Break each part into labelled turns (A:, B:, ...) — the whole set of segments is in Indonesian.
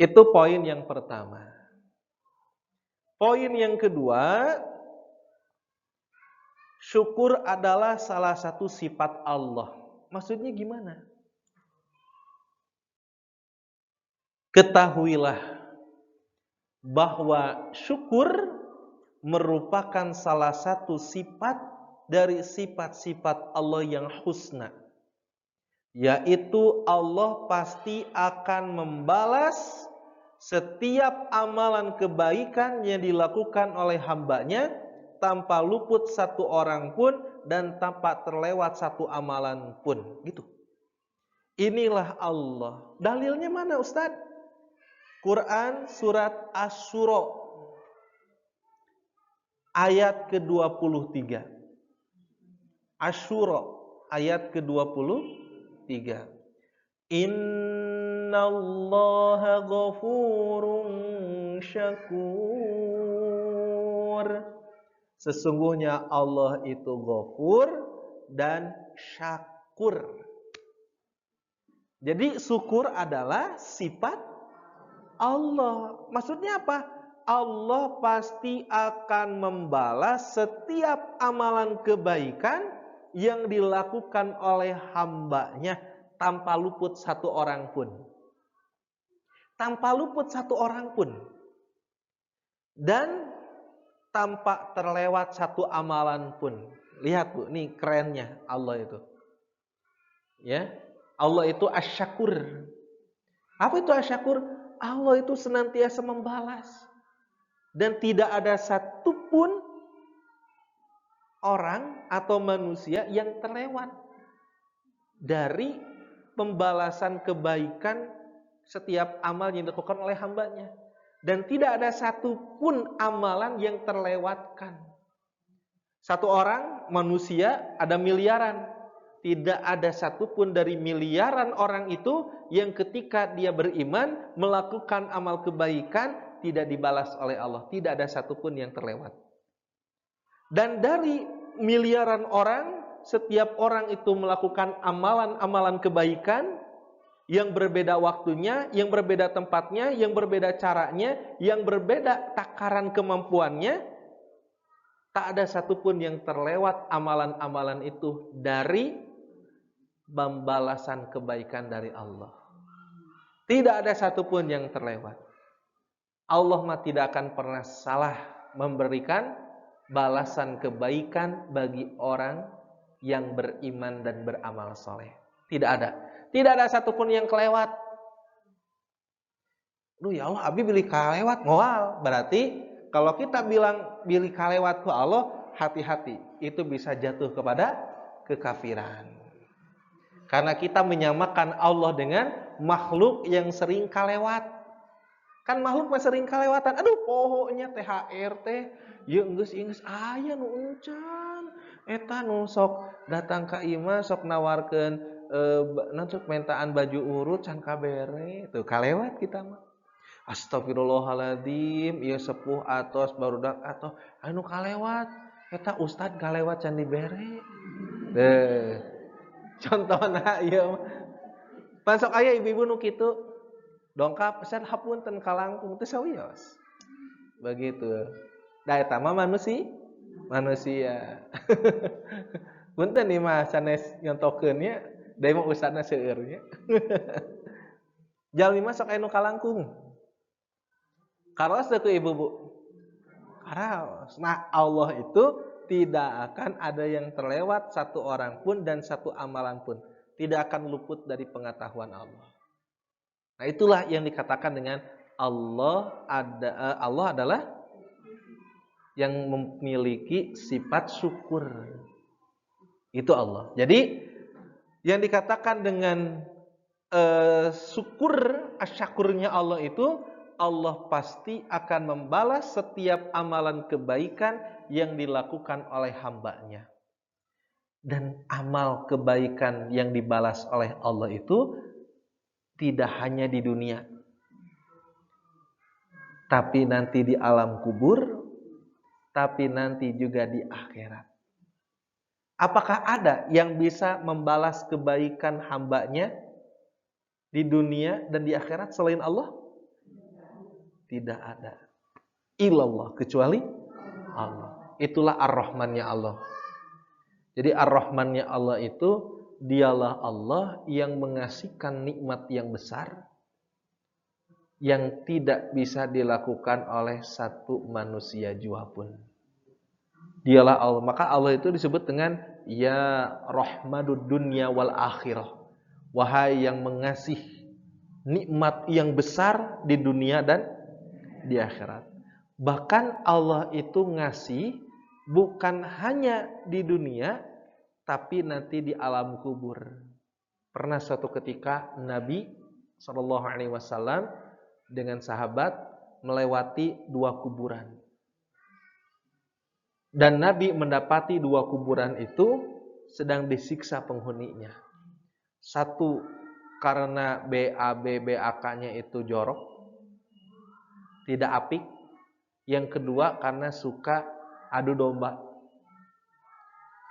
A: Itu poin yang pertama. Poin yang kedua, syukur adalah salah satu sifat Allah. Maksudnya gimana? Ketahuilah bahwa syukur merupakan salah satu sifat dari sifat-sifat Allah yang husna. Yaitu Allah pasti akan membalas setiap amalan kebaikan yang dilakukan oleh hambanya tanpa luput satu orang pun dan tanpa terlewat satu amalan pun. Gitu. Inilah Allah. Dalilnya mana Ustaz? Quran surat Asy-Syura ayat ke-23. Asy-Syura ayat ke-23. Innallaha ghafurun syakur. Sesungguhnya Allah itu ghafur dan syakur. Jadi syukur adalah sifat Allah. Maksudnya apa? Allah pasti akan membalas setiap amalan kebaikan yang dilakukan oleh hambanya tanpa luput satu orang pun. Tanpa luput satu orang pun. Dan tanpa terlewat satu amalan pun. Lihat Bu, nih kerennya Allah itu. Ya, Allah itu asy-syakur. Apa itu asy-syakur? Allah itu senantiasa membalas. Dan tidak ada satupun orang atau manusia yang terlewat dari pembalasan kebaikan setiap amal yang dilakukan oleh hambanya. Dan tidak ada satupun amalan yang terlewatkan. Satu orang manusia ada miliaran. Tidak ada satupun dari miliaran orang itu yang ketika dia beriman melakukan amal kebaikan tidak dibalas oleh Allah. Tidak ada satupun yang terlewat. Dan dari miliaran orang, setiap orang itu melakukan amalan-amalan kebaikan yang berbeda waktunya, yang berbeda tempatnya, yang berbeda caranya, yang berbeda takaran kemampuannya. Tak ada satupun yang terlewat amalan-amalan itu dari pembalasan kebaikan dari Allah. Tidak ada satupun yang terlewat. Allah mah tidak akan pernah salah memberikan balasan kebaikan bagi orang yang beriman dan beramal soleh. Tidak ada. Tidak ada satupun yang kelewat. Duh ya Allah, abi pilih kalewat moal. Berarti kalau kita bilang pilih kalewat ke Allah, hati-hati. Itu bisa jatuh kepada kekafiran. Karena kita menyamakan Allah dengan makhluk yang sering kalewat. Kan makhluk mah sering kalewatan. Aduh, pohonnya THR teh, ya geus aya nu encan. Eta nu sok datang ka imah sok nawarkeun sok mentaan baju urut can kabere. Tuh kalewat kita mah. Astagfirullahaladzim, ieu sepuh atos barudak atos anu kalewat. Eta ustad kalewat can dibere. Contohna ieu pasok aya ibu-ibu nu kitu dongkap pesan hapunten ka langkung teh sawios begitu da eta mah manusia punten ieu mah sanes nyontokeun nya da mah ustadna seueur nya jalmi mah sok aya nu kalangkung karaos teh ku ibu Bu karaos. Nah Allah itu tidak akan ada yang terlewat satu orang pun dan satu amalan pun. Tidak akan luput dari pengetahuan Allah. Nah itulah yang dikatakan dengan Allah adalah yang memiliki sifat syukur. Itu Allah. Jadi yang dikatakan dengan syukur, asyakurnya Allah itu Allah pasti akan membalas setiap amalan kebaikan yang dilakukan oleh hambanya. Dan amal kebaikan yang dibalas oleh Allah itu tidak hanya di dunia, tapi nanti di alam kubur, tapi nanti juga di akhirat. Apakah ada yang bisa membalas kebaikan hambanya di dunia dan di akhirat selain Allah? Tidak ada illallah kecuali Allah. Itulah Ar-Rahmannya Allah. Jadi Ar-Rahmannya Allah itu dialah Allah yang mengasihkan nikmat yang besar yang tidak bisa dilakukan oleh satu manusia jua pun. Dialah Allah. Maka Allah itu disebut dengan ya rahmadud dunya wal akhirah. Wahai yang mengasih nikmat yang besar di dunia dan di akhirat. Bahkan Allah itu ngasih bukan hanya di dunia, tapi nanti di alam kubur. Pernah suatu ketika Nabi SAW dengan sahabat melewati 2 kuburan. Dan Nabi mendapati 2 kuburan itu sedang disiksa penghuninya. Satu karena BAK-nya itu jorok, tidak apik. Yang kedua karena suka adu domba.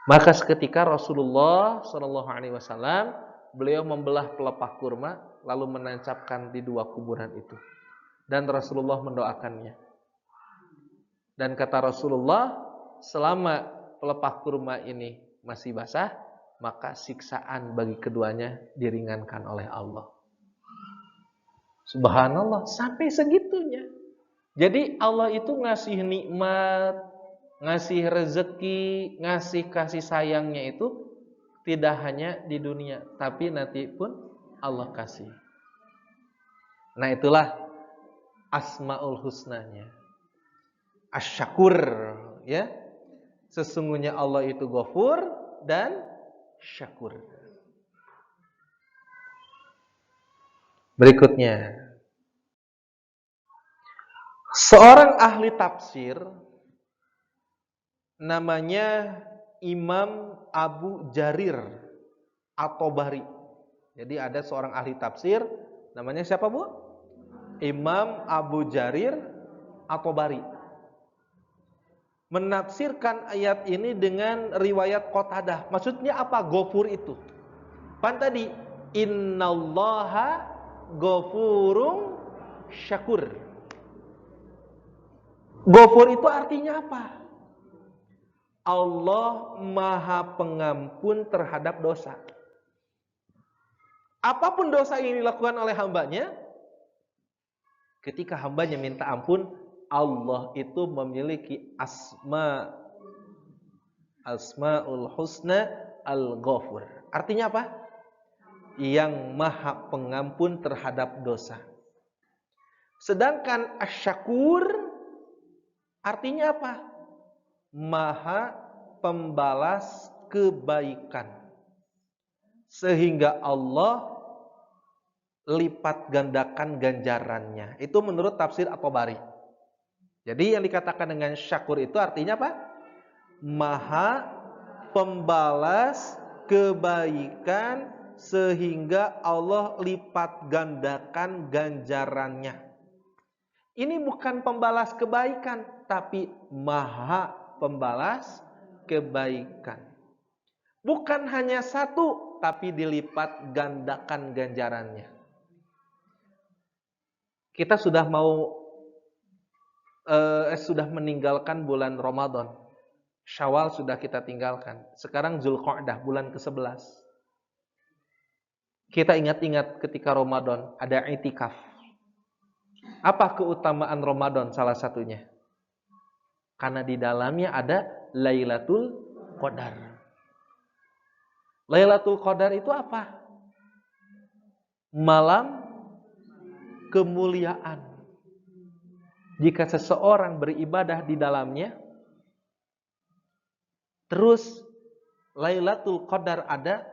A: Maka seketika Rasulullah SAW beliau membelah pelepah kurma lalu menancapkan di 2 kuburan itu. Dan Rasulullah mendoakannya. Dan kata Rasulullah, selama pelepah kurma ini masih basah, maka siksaan bagi keduanya diringankan oleh Allah. Subhanallah, sampai segitunya. Jadi Allah itu ngasih nikmat, ngasih rezeki, ngasih kasih sayangnya itu tidak hanya di dunia, tapi nanti pun Allah kasih. Nah, itulah Asmaul Husnanya. Asy-Syakur, ya. Sesungguhnya Allah itu Ghafur dan Syakur. Berikutnya, seorang ahli tafsir namanya Imam Abu Jarir At-Tabari. Jadi ada seorang ahli tafsir namanya siapa, Bu? Imam Abu Jarir At-Tabari. Menafsirkan ayat ini dengan riwayat Qatadah. Maksudnya apa? Ghafur itu. Pan tadi innallaha ghafurun syakur. Ghafur itu artinya apa? Allah Maha Pengampun terhadap dosa. Apapun dosa yang dilakukan oleh hambanya, ketika hambanya minta ampun, Allah itu memiliki Asmaul Husna Al-Ghafur. Artinya apa? Yang Maha Pengampun terhadap dosa. Sedangkan Asy-Syakur artinya apa? Maha Pembalas kebaikan. Sehingga Allah lipat gandakan ganjarannya. Itu menurut tafsir At-Tabari. Jadi yang dikatakan dengan syakur itu artinya apa? Maha pembalas kebaikan sehingga Allah lipat gandakan ganjarannya. Ini bukan pembalas kebaikan, tapi maha pembalas kebaikan. Bukan hanya satu, tapi dilipat gandakan ganjarannya. Kita sudah sudah meninggalkan bulan Ramadan. Syawal sudah kita tinggalkan. Sekarang Zulqa'dah, bulan ke-11. Kita ingat-ingat ketika Ramadan ada i'tikaf. Apa keutamaan Ramadan salah satunya? Karena di dalamnya ada Lailatul Qadar. Lailatul Qadar itu apa? Malam kemuliaan. Jika seseorang beribadah di dalamnya, terus Lailatul Qadar ada,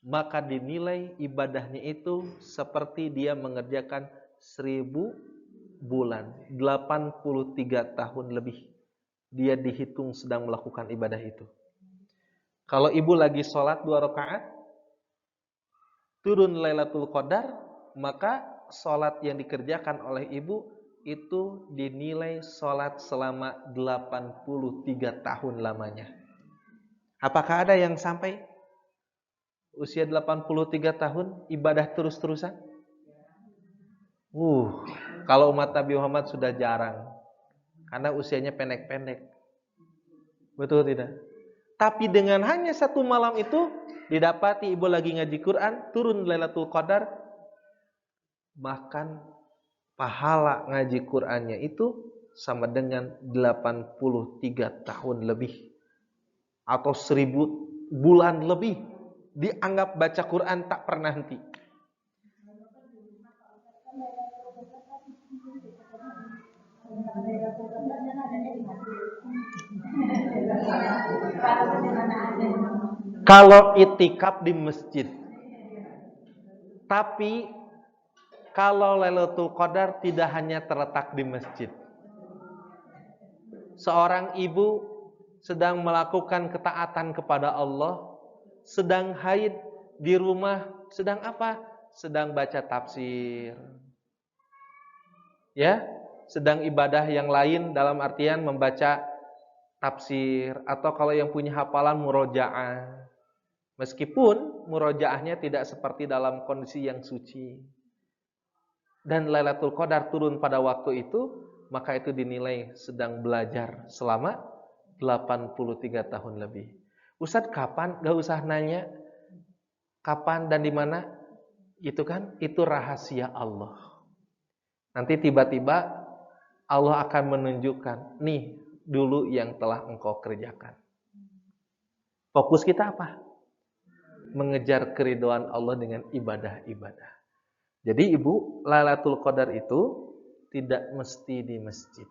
A: maka dinilai ibadahnya itu seperti dia mengerjakan 1000 bulan, 83 tahun lebih. Dia dihitung sedang melakukan ibadah itu. Kalau ibu lagi sholat 2 rakaat, turun Lailatul Qadar, maka sholat yang dikerjakan oleh ibu itu dinilai sholat selama 83 tahun lamanya. Apakah ada yang sampai usia 83 tahun ibadah terus-terusan? Kalau umat Nabi Muhammad sudah jarang. Karena usianya pendek-pendek. Betul tidak? Tapi dengan hanya satu malam itu, didapati ibu lagi ngaji Quran, turun Lailatul Qadar, bahkan pahala ngaji Qur'annya itu sama dengan 83 tahun lebih. Atau 1000 bulan lebih. Dianggap baca Quran tak pernah henti. Kalau itikaf di masjid. Tapi kalau Lailatul Qadar tidak hanya terletak di masjid. Seorang ibu sedang melakukan ketaatan kepada Allah, sedang haid di rumah, sedang apa? Sedang baca tafsir. Ya, sedang ibadah yang lain dalam artian membaca tafsir, atau kalau yang punya hafalan murojaah. Meskipun murojaahnya tidak seperti dalam kondisi yang suci. Dan Lailatul Qadar turun pada waktu itu, maka itu dinilai sedang belajar selama 83 tahun lebih. Ustadz kapan? Gak usah nanya kapan dan di mana. Itu kan, itu rahasia Allah. Nanti tiba-tiba Allah akan menunjukkan, nih dulu yang telah engkau kerjakan. Fokus kita apa? Mengejar keridhaan Allah dengan ibadah-ibadah. Jadi ibu, Lailatul Qadar itu tidak mesti di masjid.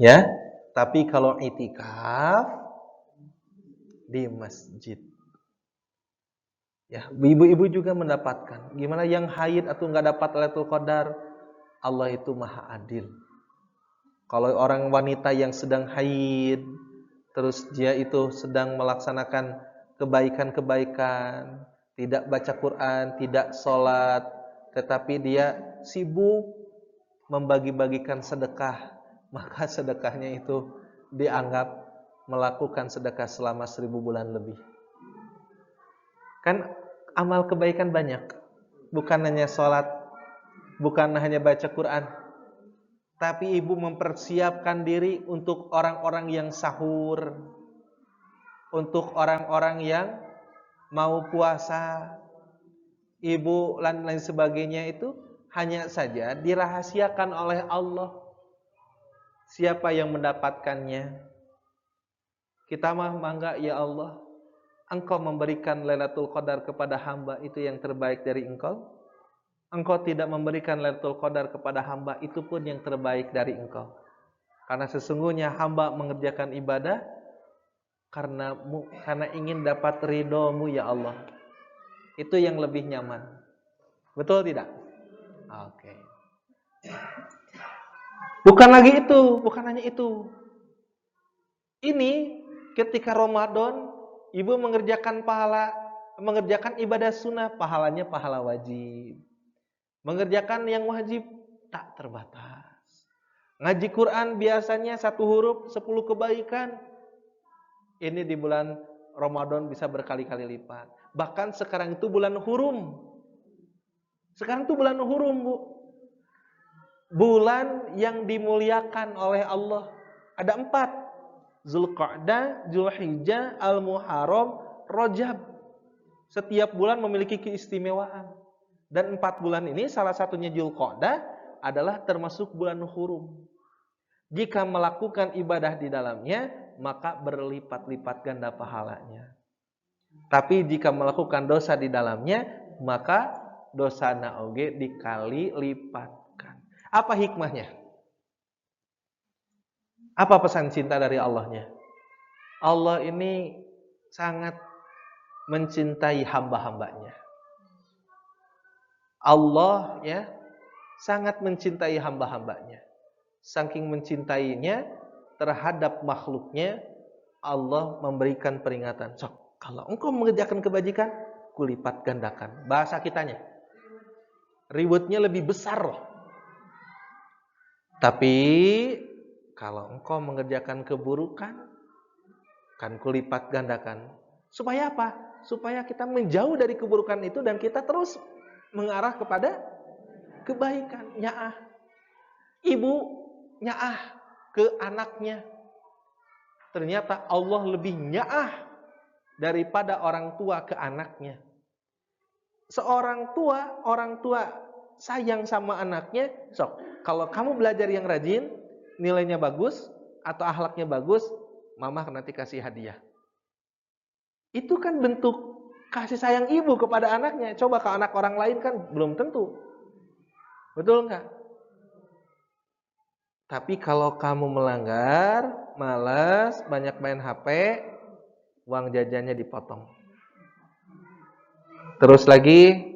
A: Ya, tapi kalau itikaf di masjid. Ya, ibu-ibu juga mendapatkan. Gimana yang haid atau nggak dapat Lailatul Qadar? Allah itu maha adil. Kalau orang wanita yang sedang haid, terus dia itu sedang melaksanakan kebaikan-kebaikan, tidak baca Quran, tidak sholat, tetapi dia sibuk membagi-bagikan sedekah, maka sedekahnya itu dianggap melakukan sedekah selama 1000 bulan lebih. Kan amal kebaikan banyak, bukan hanya sholat, bukan hanya baca Quran, tapi ibu mempersiapkan diri untuk orang-orang yang sahur, untuk orang-orang yang mau puasa, ibu dan lain sebagainya itu hanya saja dirahasiakan oleh Allah. Siapa yang mendapatkannya? Kita mah mangga ya Allah, Engkau memberikan Lailatul Qadar kepada hamba, itu yang terbaik dari Engkau. Engkau tidak memberikan Lailatul Qadar kepada hamba, itu pun yang terbaik dari Engkau. Karena sesungguhnya hamba mengerjakan ibadah karena ingin dapat ridho-Mu ya Allah. Itu yang lebih nyaman. Betul tidak? Oke. Bukan lagi itu, bukan hanya itu. Ini ketika Ramadan, ibu mengerjakan ibadah sunnah, pahalanya pahala wajib. Mengerjakan yang wajib tak terbatas. Ngaji Quran biasanya 1 huruf 10 kebaikan. Ini di bulan Ramadan bisa berkali-kali lipat. Bahkan sekarang itu bulan hurum. Sekarang itu bulan hurum, Bu. Bulan yang dimuliakan oleh Allah. Ada 4. Zulqa'dah, Zulhijjah, Al-Muharram, Rajab. Setiap bulan memiliki keistimewaan. Dan 4 bulan ini salah satunya Zulqa'dah adalah termasuk bulan hurum. Jika melakukan ibadah di dalamnya, maka berlipat-lipat ganda pahalanya. Tapi jika melakukan dosa di dalamnya, maka dosa naoge dikali lipatkan. Apa hikmahnya? Apa pesan cinta dari Allahnya? Allah ini sangat mencintai hamba-hambanya. Allah ya sangat mencintai hamba-hambanya. Saking mencintainya terhadap makhluknya, Allah memberikan peringatan. Sok, kalau engkau mengerjakan kebajikan, kulipat gandakan. Bahasa kitanya, rewardnya lebih besar loh. Tapi kalau engkau mengerjakan keburukan, kan kulipat gandakan. Supaya apa? Supaya kita menjauh dari keburukan itu dan kita terus mengarah kepada kebaikan, nyaah. Ibu nyaah ke anaknya. Ternyata Allah lebih nyaah daripada orang tua ke anaknya. Seorang tua, orang tua sayang sama anaknya, sok, kalau kamu belajar yang rajin, nilainya bagus, atau akhlaknya bagus, mama nanti kasih hadiah. Itu kan bentuk kasih sayang ibu kepada anaknya. Coba ke anak orang lain kan belum tentu. Betul nggak? Tapi kalau kamu melanggar, malas, banyak main HP, uang jajannya dipotong. Terus lagi,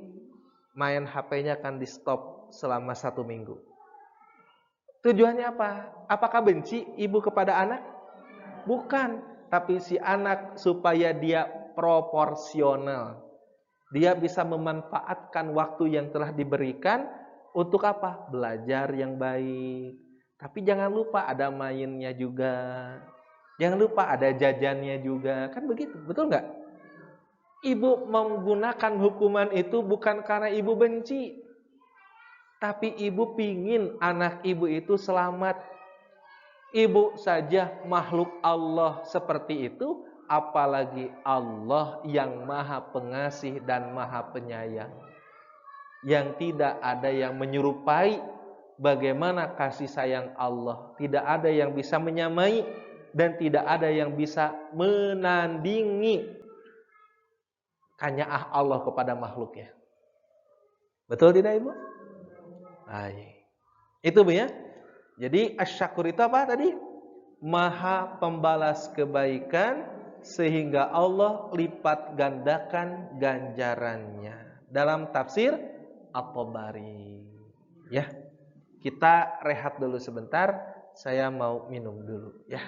A: main HP-nya akan di stop selama 1 minggu. Tujuannya apa? Apakah benci ibu kepada anak? Bukan. Tapi si anak supaya dia proporsional. Dia bisa memanfaatkan waktu yang telah diberikan untuk apa? Belajar yang baik. Tapi jangan lupa ada mainnya juga. Jangan lupa ada jajannya juga. Kan begitu, betul nggak? Ibu menggunakan hukuman itu bukan karena ibu benci. Tapi ibu pingin anak ibu itu selamat. Ibu saja makhluk Allah seperti itu, apalagi Allah yang maha pengasih dan maha penyayang. Yang tidak ada yang menyerupai bagaimana kasih sayang Allah. Tidak ada yang bisa menyamai dan tidak ada yang bisa menandingi kanyaah Allah kepada makhluknya. Betul tidak Ibu? Baik. Itu Bu ya. Jadi asy-syakur itu apa tadi? Maha pembalas kebaikan sehingga Allah lipat gandakan ganjarannya. Dalam tafsir At-Tabari. Ya. Kita rehat dulu sebentar. Saya mau minum dulu ya.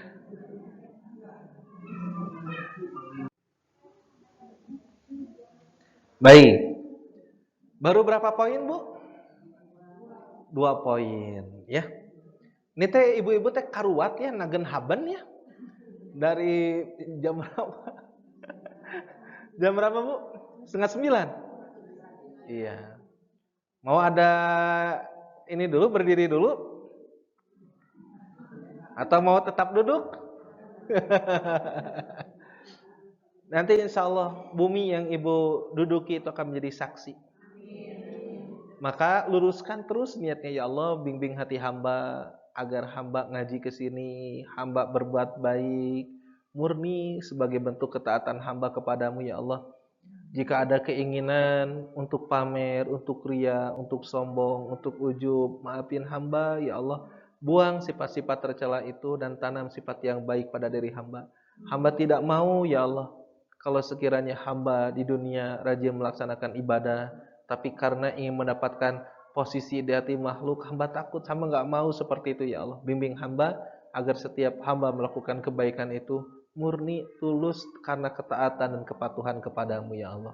A: Baik. Baru berapa poin, Bu? 2 poin, ya. Ini teh ibu-ibu teh karuat ya, nagen haban ya. Dari jam berapa? Jam berapa, Bu? 8:30. Iya. Mau ada ini dulu, berdiri dulu? Atau mau tetap duduk? Nanti insya Allah bumi yang ibu duduki itu akan menjadi saksi. Maka luruskan terus niatnya, ya Allah, bimbing hati hamba agar hamba ngaji ke sini, hamba berbuat baik, murni sebagai bentuk ketaatan hamba kepadamu, ya Allah. Jika ada keinginan untuk pamer, untuk ria, untuk sombong, untuk ujub, maafin hamba, ya Allah. Buang sifat-sifat tercela itu dan tanam sifat yang baik pada diri hamba. Hamba tidak mau, ya Allah, kalau sekiranya hamba di dunia rajin melaksanakan ibadah, tapi karena ingin mendapatkan posisi di hati makhluk, hamba takut, hamba nggak mau seperti itu, ya Allah. Bimbing hamba agar setiap hamba melakukan kebaikan itu murni, tulus karena ketaatan dan kepatuhan kepadamu, ya Allah.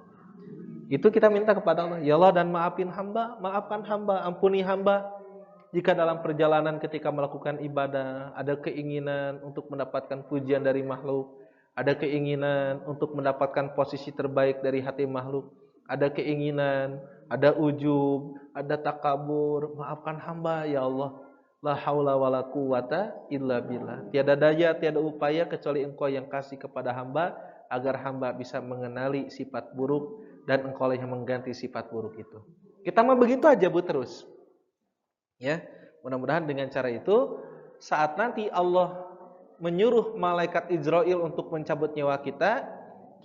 A: Itu kita minta kepada Allah, ya Allah, dan maafkan hamba, ampuni hamba. Jika dalam perjalanan ketika melakukan ibadah ada keinginan untuk mendapatkan pujian dari makhluk, ada keinginan untuk mendapatkan posisi terbaik dari hati makhluk, ada keinginan, ada ujub, ada takabur, maafkan hamba, ya Allah. La haula wala quwata illa billah. Tiada daya, tiada upaya kecuali Engkau yang kasih kepada hamba agar hamba bisa mengenali sifat buruk dan Engkau yang mengganti sifat buruk itu. Kita mah begitu aja Bu terus. Ya, mudah-mudahan dengan cara itu saat nanti Allah menyuruh malaikat Israil untuk mencabut nyawa kita,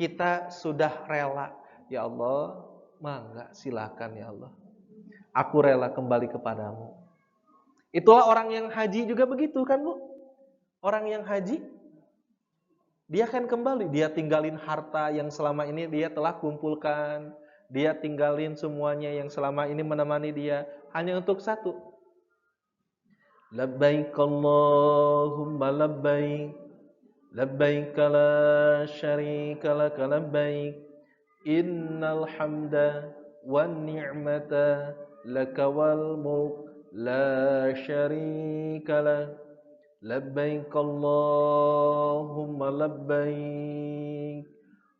A: kita sudah rela. Ya Allah, mangga silakan ya Allah. Aku rela kembali kepadamu. Itulah orang yang haji juga begitu kan Bu? Orang yang haji dia kan kembali, dia tinggalin harta yang selama ini dia telah kumpulkan, dia tinggalin semuanya yang selama ini menemani dia hanya untuk satu. Labbaik Allahumma labbaik, labbaik la syarika lak labbaik, innal hamda wan ni'mata laka wal mulk la syarika lak. Labbaik Allahumma labbaik,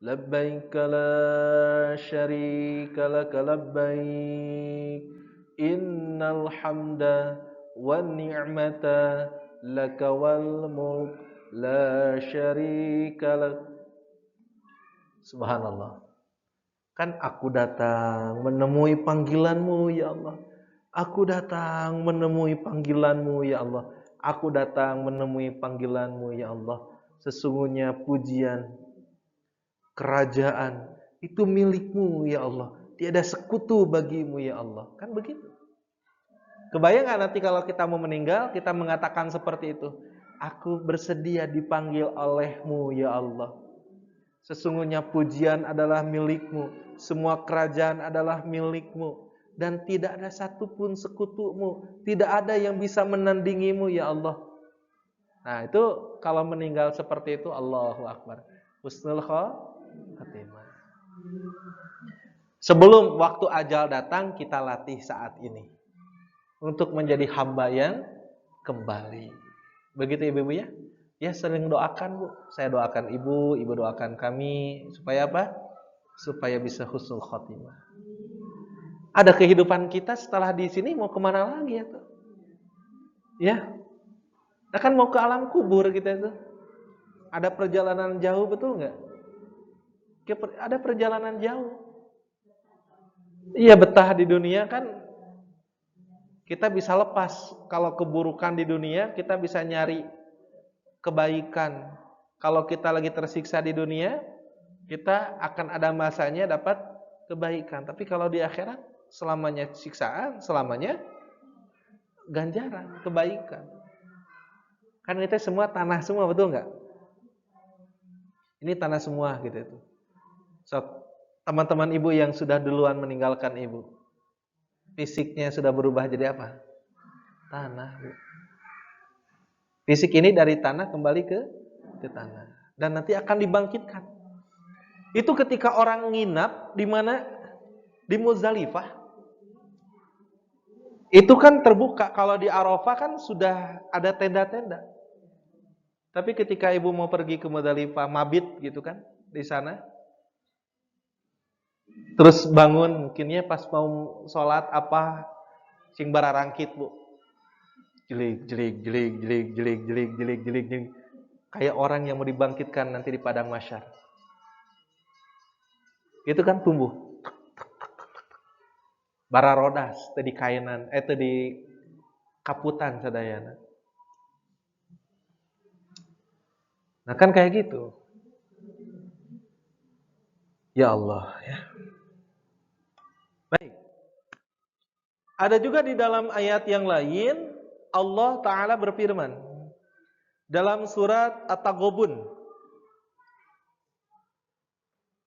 A: labbaik la syarika lak labbaik, Innal hamda wan ni'mata laka wal mulk la syarika lak. Subhanallah. Kan aku datang menemui panggilanmu ya Allah. Aku datang menemui panggilanmu ya Allah. Aku datang menemui panggilanmu ya Allah. Sesungguhnya pujian, kerajaan itu milikmu ya Allah. Tiada sekutu bagimu ya Allah. Kan begitu. Kebayang gak nanti kalau kita mau meninggal, kita mengatakan seperti itu. Aku bersedia dipanggil olehmu ya Allah. Sesungguhnya pujian adalah milikmu, semua kerajaan adalah milikmu, dan tidak ada satupun sekutumu, tidak ada yang bisa menandingimu ya Allah. Nah itu kalau meninggal seperti itu, Allahu Akbar, husnul khatimah. Sebelum waktu ajal datang, kita latih saat ini untuk menjadi hamba yang kembali. Begitu ibu-ibu ya. Ya sering doakan Bu. Saya doakan ibu doakan kami supaya apa? Supaya bisa husnul khotimah. Ada kehidupan kita setelah di sini mau kemana lagi ya tuh? Ya, akan mau ke alam kubur kita itu. Ada perjalanan jauh betul nggak? Ada perjalanan jauh. Iya betah di dunia kan kita bisa lepas. Kalau keburukan di dunia kita bisa nyari kebaikan. Kalau kita lagi tersiksa di dunia, kita akan ada masanya dapat kebaikan. Tapi kalau di akhirat, selamanya siksaan, selamanya ganjaran, kebaikan. Kan kita semua tanah semua, betul nggak? Ini tanah semua gitu itu. So, teman-teman ibu yang sudah duluan meninggalkan ibu, fisiknya sudah berubah jadi apa? Tanah. Bu. Fisik ini dari tanah kembali ke tanah. Dan nanti akan dibangkitkan. Itu ketika orang nginap di mana? Di Muzdalifah. Itu kan terbuka. Kalau di Arafah kan sudah ada tenda-tenda. Tapi ketika ibu mau pergi ke Muzdalifah, mabit gitu kan di sana. Terus bangun mungkinnya pas mau sholat apa sing bararangkit Bu. Jelik. Kayak orang yang mau dibangkitkan nanti di padang mahsyar. Itu kan tumbuh. Bara rodas tadi kainan, tadi kaputan sadayana. Nah kan kayak gitu. Ya Allah ya. Baik. Ada juga di dalam ayat yang lain Allah Ta'ala berfirman dalam surat At-Taghabun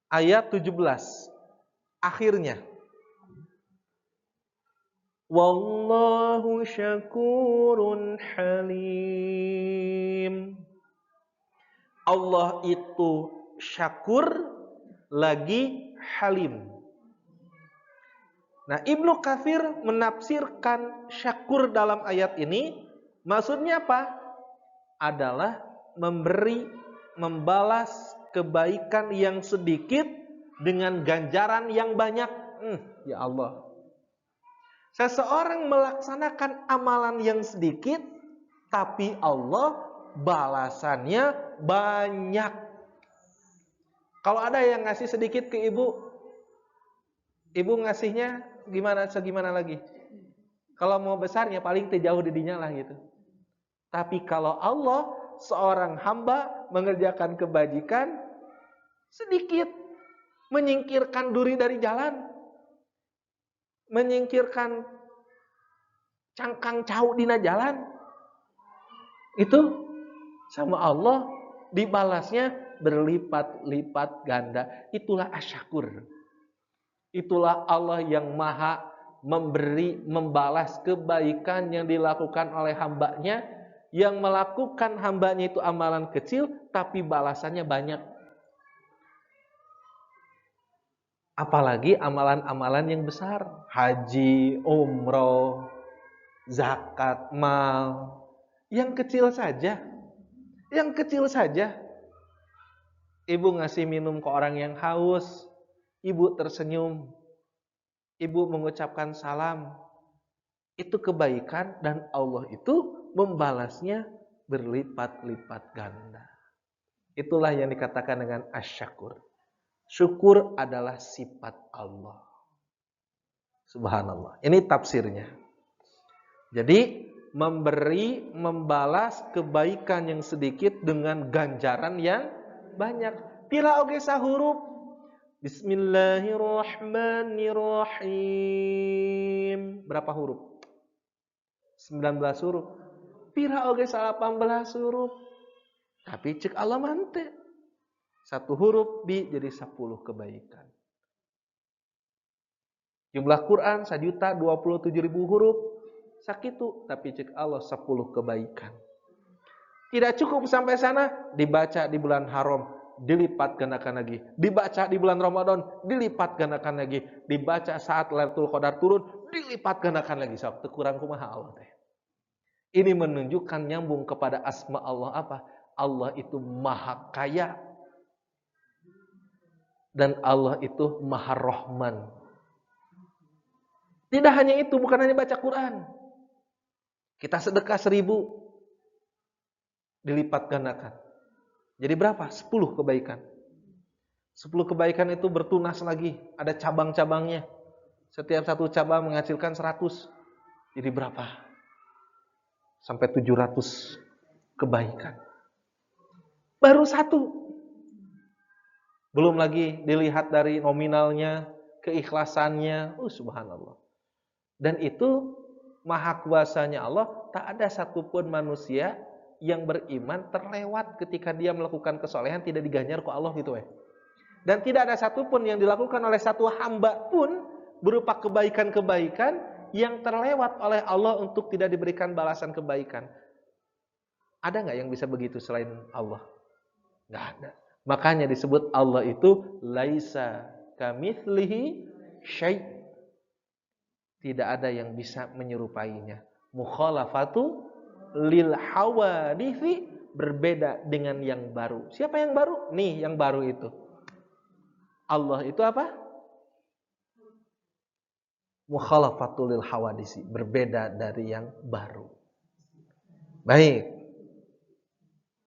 A: ayat 17 akhirnya Wallahu syakurun halim. Allah itu syakur lagi halim. Nah, Ibnu Katsir menafsirkan syakur dalam ayat ini maksudnya apa? Adalah memberi, membalas kebaikan yang sedikit dengan ganjaran yang banyak. Ya Allah. Seseorang melaksanakan amalan yang sedikit, tapi Allah balasannya banyak. Kalau ada yang ngasih sedikit ke ibu ngasihnya segimana lagi? Kalau mau besarnya paling jauh didinya lah gitu. Tapi kalau Allah seorang hamba mengerjakan kebajikan sedikit, menyingkirkan duri dari jalan, menyingkirkan cangkang cau dina jalan, itu sama Allah dibalasnya berlipat-lipat ganda. Itulah asyakur. Itulah Allah yang maha memberi, membalas kebaikan yang dilakukan oleh hambanya, yang melakukan hambanya itu amalan kecil, tapi balasannya banyak. Apalagi amalan-amalan yang besar, haji, umroh, zakat, mal, yang kecil saja. Yang kecil saja. Ibu ngasih minum ke orang yang haus, ibu tersenyum, ibu mengucapkan salam, Itu kebaikan dan Allah itu membalasnya berlipat-lipat ganda. Itulah yang dikatakan dengan asyakur. Syukur adalah sifat Allah. Subhanallah. Ini tafsirnya. Jadi memberi, membalas kebaikan yang sedikit dengan ganjaran yang banyak. Pila oge sahuruf. Bismillahirrahmanirrahim. Berapa huruf? 19 huruf. Pira oge 18 huruf. Tapi cek Allah mante. Satu huruf jadi 10 kebaikan. Jumlah Quran 1.027.000 huruf. Sakitu, tapi cek Allah 10 kebaikan. Tidak cukup sampai sana, dibaca di bulan haram, dilipat gandakan lagi. Dibaca di bulan Ramadan, dilipat gandakan lagi. Dibaca saat Lailatul Qadar turun, dilipat gandakan lagi. Sok kurang kumaha Allah teh. Ini menunjukkan nyambung kepada asma Allah apa? Allah itu maha kaya. Dan Allah itu maha rahman. Tidak hanya itu, bukan hanya baca Quran. Kita sedekah 1.000, dilipat gandakan. Jadi berapa? 10 kebaikan. 10 kebaikan itu bertunas lagi. Ada cabang-cabangnya. Setiap satu cabang menghasilkan 100. Jadi berapa? Sampai 700 kebaikan. Baru satu. Belum lagi dilihat dari nominalnya, keikhlasannya. Subhanallah. Dan itu maha kuasanya Allah, tak ada satupun manusia yang beriman terlewat ketika dia melakukan kesolehan tidak diganjar ke Allah gitu Dan tidak ada satupun yang dilakukan oleh satu hamba pun berupa kebaikan-kebaikan yang terlewat oleh Allah untuk tidak diberikan balasan kebaikan. Ada nggak yang bisa begitu selain Allah? Nggak ada. Makanya disebut Allah itu laisa kamitslihi syai'. Tidak ada yang bisa menyerupainya. Mukhalafatu lil hawadithi, berbeda dengan yang baru. Siapa yang baru? Nih yang baru itu. Allah itu apa? Mukhalafatu lil hawadisi, berbeda dari yang baru. Baik.